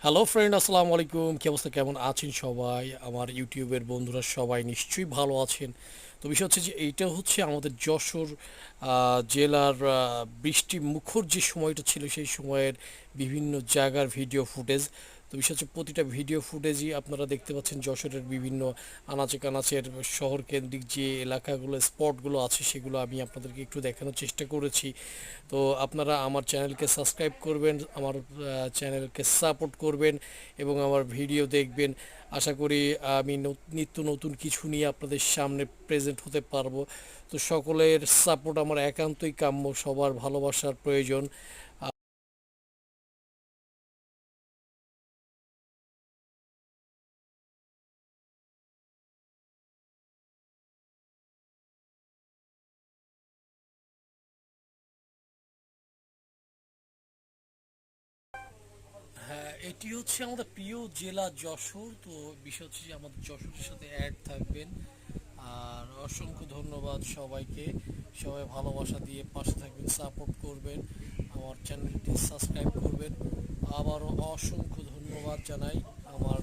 Hello friend, আসসালামু আলাইকুম। কি অবস্থা, কেমন আছেন সবাই? আমার ইউটিউবের বন্ধুরা সবাই নিশ্চয়ই ভালো আছেন। তো বিষয় হচ্ছে যে এইটা হচ্ছে আমাদের যশোর জেলার বৃষ্টি মুখর যে সময়টা ছিল সেই সময়ের বিভিন্ন জায়গার ভিডিও ফুটেজ। তো বিষয় হচ্ছে প্রতিটা ভিডিও ফুটেজই আপনারা দেখতে পাচ্ছেন যশোরের বিভিন্ন আনাচে কানাচের শহর কেন্দ্রিক যে এলাকাগুলো স্পটগুলো আছে সেগুলো আমি আপনাদেরকে একটু দেখানোর চেষ্টা করেছি। তো আপনারা আমার চ্যানেলকে সাবস্ক্রাইব করবেন, আমার চ্যানেলকে সাপোর্ট করবেন এবং আমার ভিডিও দেখবেন। আশা করি আমি নিত্য নতুন কিছু নিয়ে আপনাদের সামনে প্রেজেন্ট হতে পারবো। তো সকলের সাপোর্ট আমার একান্তই কাম্য, সবার ভালোবাসার প্রয়োজন। হ্যাঁ, এটি হচ্ছে আমাদের প্রিয় জেলা যশোর। তো বিষয় হচ্ছে যে আমাদের যশোরের সাথে অ্যাড থাকবেন। আর অসংখ্য ধন্যবাদ সবাইকে। সবাই ভালোবাসা দিয়ে পাশে থাকবেন, সাপোর্ট করবেন, আমার চ্যানেলটি সাবস্ক্রাইব করবেন। আবারও অসংখ্য ধন্যবাদ জানাই আমার